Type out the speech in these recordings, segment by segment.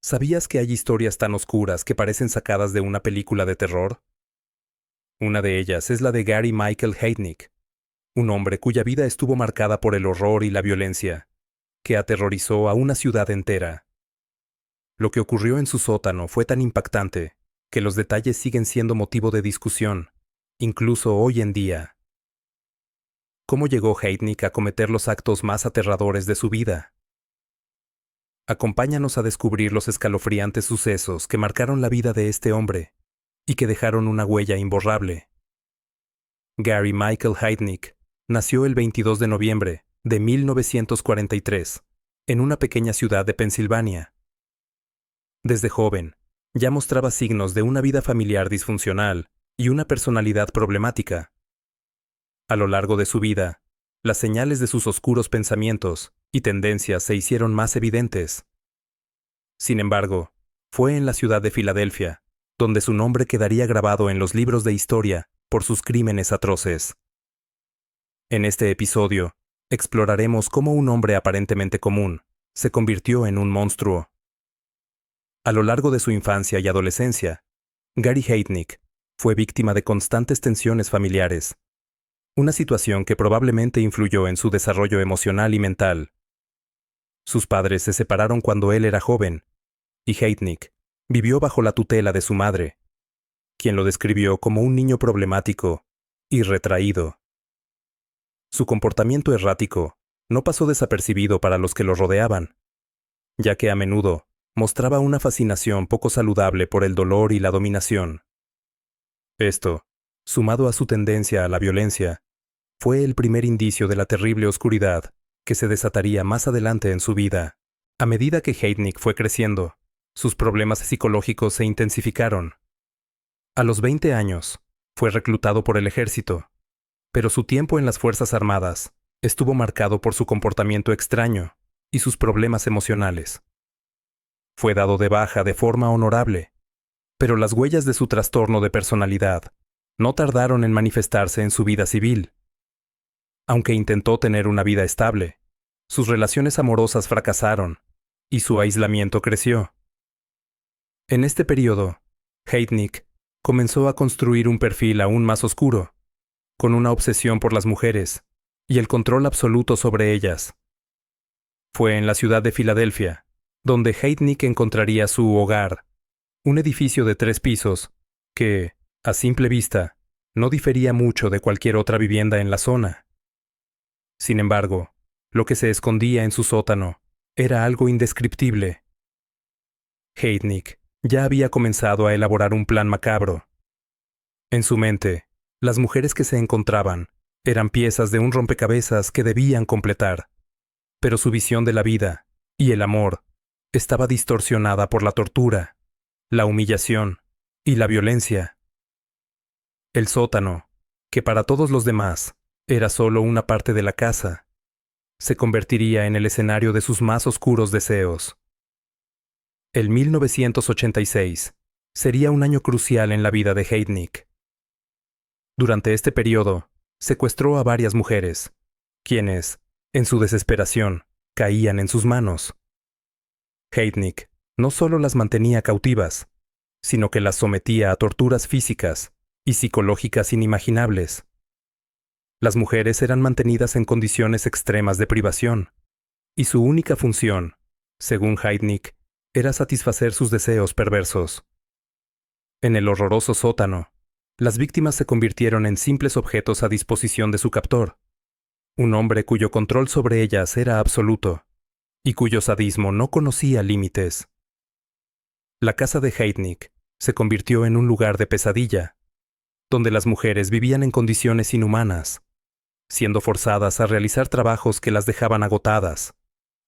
¿Sabías que hay historias tan oscuras que parecen sacadas de una película de terror? Una de ellas es la de Gary Michael Heidnik, un hombre cuya vida estuvo marcada por el horror y la violencia, que aterrorizó a una ciudad entera. Lo que ocurrió en su sótano fue tan impactante que los detalles siguen siendo motivo de discusión, incluso hoy en día. ¿Cómo llegó Heidnik a cometer los actos más aterradores de su vida? Acompáñanos a descubrir los escalofriantes sucesos que marcaron la vida de este hombre y que dejaron una huella imborrable. Gary Michael Heidnik nació el 22 de noviembre de 1943 en una pequeña ciudad de Pensilvania. Desde joven, ya mostraba signos de una vida familiar disfuncional y una personalidad problemática. A lo largo de su vida, las señales de sus oscuros pensamientos y tendencias se hicieron más evidentes. Sin embargo, fue en la ciudad de Filadelfia, donde su nombre quedaría grabado en los libros de historia por sus crímenes atroces. En este episodio, exploraremos cómo un hombre aparentemente común se convirtió en un monstruo. A lo largo de su infancia y adolescencia, Gary Heidnik fue víctima de constantes tensiones familiares, una situación que probablemente influyó en su desarrollo emocional y mental. Sus padres se separaron cuando él era joven, y Heidnik vivió bajo la tutela de su madre, quien lo describió como un niño problemático y retraído. Su comportamiento errático no pasó desapercibido para los que lo rodeaban, ya que a menudo mostraba una fascinación poco saludable por el dolor y la dominación. Esto, sumado a su tendencia a la violencia, fue el primer indicio de la terrible oscuridad que se desataría más adelante en su vida. A medida que Heidnik fue creciendo, sus problemas psicológicos se intensificaron. A los 20 años, fue reclutado por el ejército, pero su tiempo en las Fuerzas Armadas estuvo marcado por su comportamiento extraño y sus problemas emocionales. Fue dado de baja de forma honorable, pero las huellas de su trastorno de personalidad no tardaron en manifestarse en su vida civil. Aunque intentó tener una vida estable, sus relaciones amorosas fracasaron y su aislamiento creció. En este periodo, Heidnik comenzó a construir un perfil aún más oscuro, con una obsesión por las mujeres y el control absoluto sobre ellas. Fue en la ciudad de Filadelfia, donde Heidnik encontraría su hogar, un edificio de 3 pisos que, a simple vista, no difería mucho de cualquier otra vivienda en la zona. Sin embargo, lo que se escondía en su sótano era algo indescriptible. Heidnik ya había comenzado a elaborar un plan macabro. En su mente, las mujeres que se encontraban eran piezas de un rompecabezas que debían completar, pero su visión de la vida y el amor estaba distorsionada por la tortura, la humillación y la violencia. El sótano, que para todos los demás era solo una parte de la casa, se convertiría en el escenario de sus más oscuros deseos. El 1986 sería un año crucial en la vida de Heidnik. Durante este periodo, secuestró a varias mujeres, quienes, en su desesperación, caían en sus manos. Heidnik no solo las mantenía cautivas, sino que las sometía a torturas físicas y psicológicas inimaginables. Las mujeres eran mantenidas en condiciones extremas de privación, y su única función, según Heidnik, era satisfacer sus deseos perversos. En el horroroso sótano, las víctimas se convirtieron en simples objetos a disposición de su captor, un hombre cuyo control sobre ellas era absoluto, y cuyo sadismo no conocía límites. La casa de Heidnik se convirtió en un lugar de pesadilla, donde las mujeres vivían en condiciones inhumanas, siendo forzadas a realizar trabajos que las dejaban agotadas,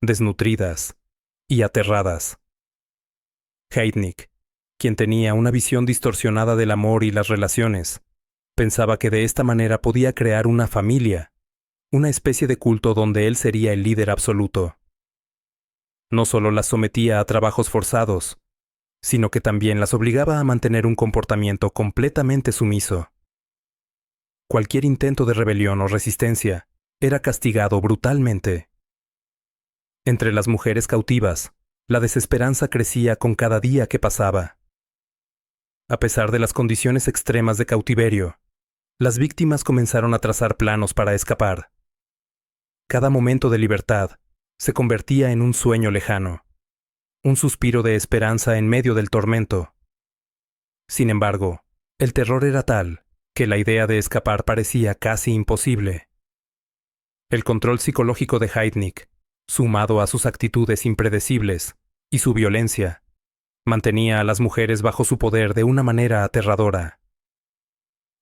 desnutridas y aterradas. Heidnik, quien tenía una visión distorsionada del amor y las relaciones, pensaba que de esta manera podía crear una familia, una especie de culto donde él sería el líder absoluto. No solo las sometía a trabajos forzados, sino que también las obligaba a mantener un comportamiento completamente sumiso. Cualquier intento de rebelión o resistencia era castigado brutalmente. Entre las mujeres cautivas, La desesperanza crecía con cada día que pasaba. A pesar de las condiciones extremas de cautiverio, las víctimas comenzaron a trazar planos para escapar. Cada momento de libertad se convertía en un sueño lejano, un suspiro de esperanza en medio del tormento. Sin embargo, el terror era tal que la idea de escapar parecía casi imposible. El control psicológico de Heidnik, sumado a sus actitudes impredecibles y su violencia, mantenía a las mujeres bajo su poder de una manera aterradora.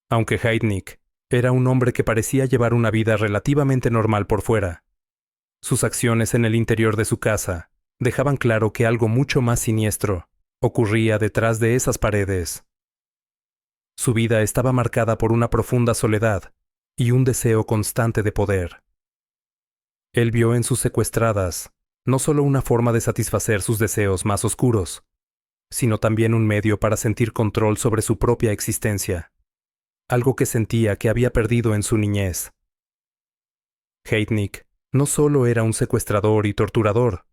Aunque Heidnik era un hombre que parecía llevar una vida relativamente normal por fuera, sus acciones en el interior de su casa dejaban claro que algo mucho más siniestro ocurría detrás de esas paredes. Su vida estaba marcada por una profunda soledad y un deseo constante de poder. Él vio en sus secuestradas no solo una forma de satisfacer sus deseos más oscuros, sino también un medio para sentir control sobre su propia existencia, algo que sentía que había perdido en su niñez. Heidnik no solo era un secuestrador y torturador,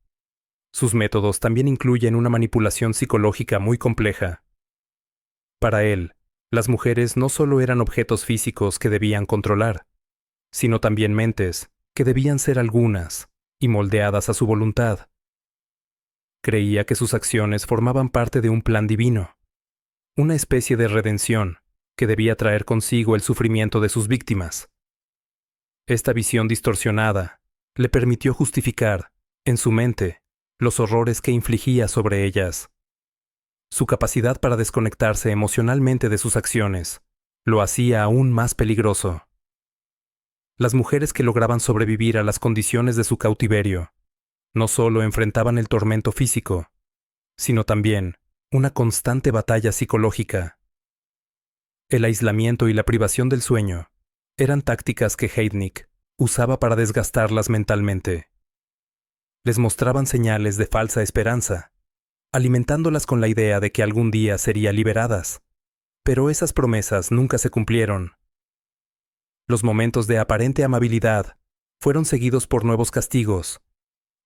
sus métodos también incluyen una manipulación psicológica muy compleja. Para él, las mujeres no solo eran objetos físicos que debían controlar, sino también mentes que debían ser algunas y moldeadas a su voluntad. Creía que sus acciones formaban parte de un plan divino, una especie de redención que debía traer consigo el sufrimiento de sus víctimas. Esta visión distorsionada le permitió justificar, en su mente, los horrores que infligía sobre ellas. Su capacidad para desconectarse emocionalmente de sus acciones lo hacía aún más peligroso. Las mujeres que lograban sobrevivir a las condiciones de su cautiverio no solo enfrentaban el tormento físico, sino también una constante batalla psicológica. El aislamiento y la privación del sueño eran tácticas que Heidnik usaba para desgastarlas mentalmente. Les mostraban señales de falsa esperanza, alimentándolas con la idea de que algún día serían liberadas, pero esas promesas nunca se cumplieron. Los momentos de aparente amabilidad fueron seguidos por nuevos castigos,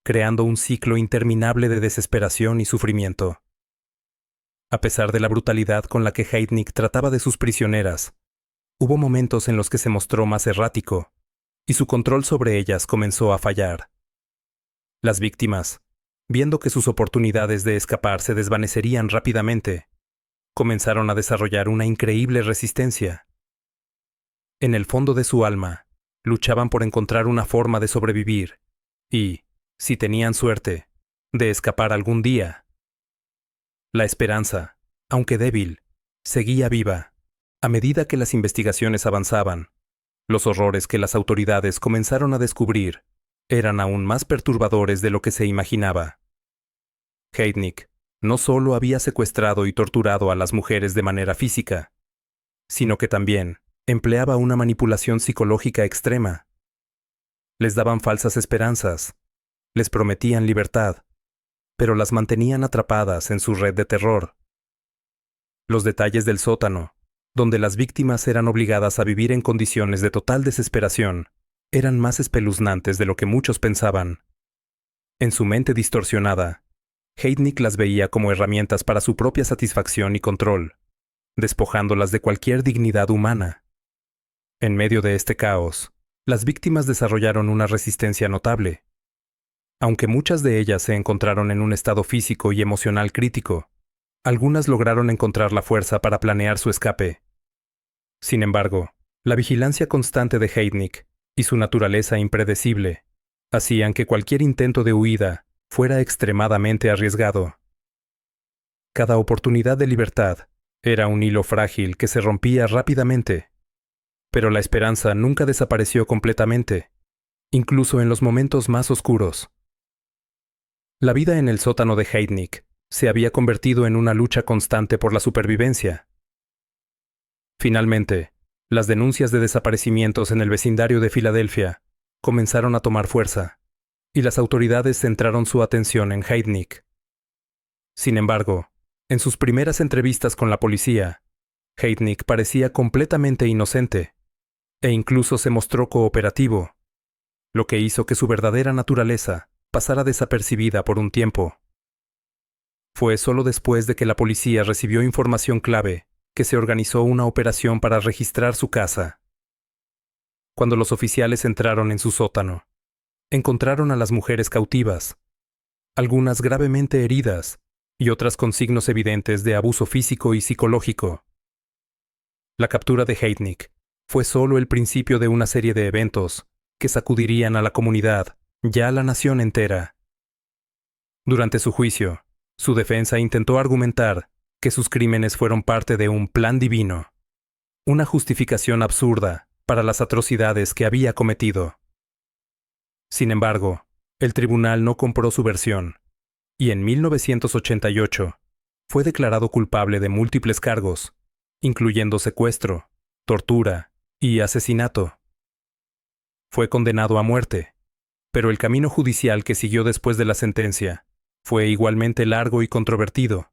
creando un ciclo interminable de desesperación y sufrimiento. A pesar de la brutalidad con la que Heidnik trataba de sus prisioneras, hubo momentos en los que se mostró más errático, y su control sobre ellas comenzó a fallar. Las víctimas, viendo que sus oportunidades de escapar se desvanecerían rápidamente, comenzaron a desarrollar una increíble resistencia. En el fondo de su alma, luchaban por encontrar una forma de sobrevivir y, si tenían suerte, de escapar algún día. La esperanza, aunque débil, seguía viva. A medida que las investigaciones avanzaban, los horrores que las autoridades comenzaron a descubrir eran aún más perturbadores de lo que se imaginaba. Heidnik no solo había secuestrado y torturado a las mujeres de manera física, sino que también empleaba una manipulación psicológica extrema. Les daban falsas esperanzas, les prometían libertad, pero las mantenían atrapadas en su red de terror. Los detalles del sótano, donde las víctimas eran obligadas a vivir en condiciones de total desesperación, eran más espeluznantes de lo que muchos pensaban. En su mente distorsionada, Heidnik las veía como herramientas para su propia satisfacción y control, despojándolas de cualquier dignidad humana. En medio de este caos, las víctimas desarrollaron una resistencia notable. Aunque muchas de ellas se encontraron en un estado físico y emocional crítico, algunas lograron encontrar la fuerza para planear su escape. Sin embargo, la vigilancia constante de Heidnik y su naturaleza impredecible hacían que cualquier intento de huida fuera extremadamente arriesgado. Cada oportunidad de libertad era un hilo frágil que se rompía rápidamente, pero la esperanza nunca desapareció completamente, incluso en los momentos más oscuros. La vida en el sótano de Heidnik se había convertido en una lucha constante por la supervivencia. Finalmente, las denuncias de desaparecimientos en el vecindario de Filadelfia comenzaron a tomar fuerza, y las autoridades centraron su atención en Heidnik. Sin embargo, en sus primeras entrevistas con la policía, Heidnik parecía completamente inocente, e incluso se mostró cooperativo, lo que hizo que su verdadera naturaleza pasara desapercibida por un tiempo. Fue solo después de que la policía recibió información clave que se organizó una operación para registrar su casa. Cuando los oficiales entraron en su sótano, encontraron a las mujeres cautivas, algunas gravemente heridas y otras con signos evidentes de abuso físico y psicológico. La captura de Heidnik fue solo el principio de una serie de eventos que sacudirían a la comunidad, ya a la nación entera. Durante su juicio, su defensa intentó argumentar que sus crímenes fueron parte de un plan divino, una justificación absurda para las atrocidades que había cometido. Sin embargo, el tribunal no compró su versión, y en 1988 fue declarado culpable de múltiples cargos, incluyendo secuestro, tortura y asesinato. Fue condenado a muerte, pero el camino judicial que siguió después de la sentencia fue igualmente largo y controvertido,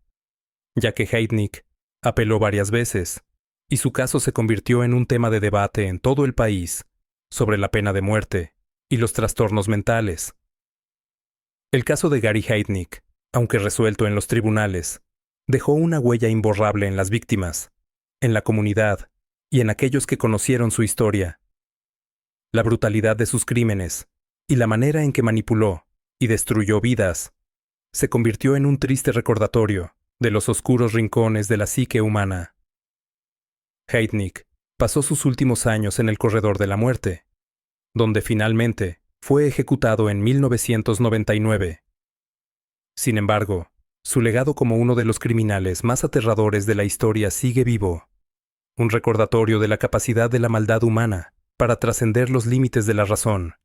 ya que Heidnik apeló varias veces, y su caso se convirtió en un tema de debate en todo el país sobre la pena de muerte y los trastornos mentales. El caso de Gary Heidnik, aunque resuelto en los tribunales, dejó una huella imborrable en las víctimas, en la comunidad y en aquellos que conocieron su historia. La brutalidad de sus crímenes y la manera en que manipuló y destruyó vidas se convirtió en un triste recordatorio de los oscuros rincones de la psique humana. Heidnik pasó sus últimos años en el corredor de la muerte, donde finalmente fue ejecutado en 1999. Sin embargo, su legado como uno de los criminales más aterradores de la historia sigue vivo, un recordatorio de la capacidad de la maldad humana para trascender los límites de la razón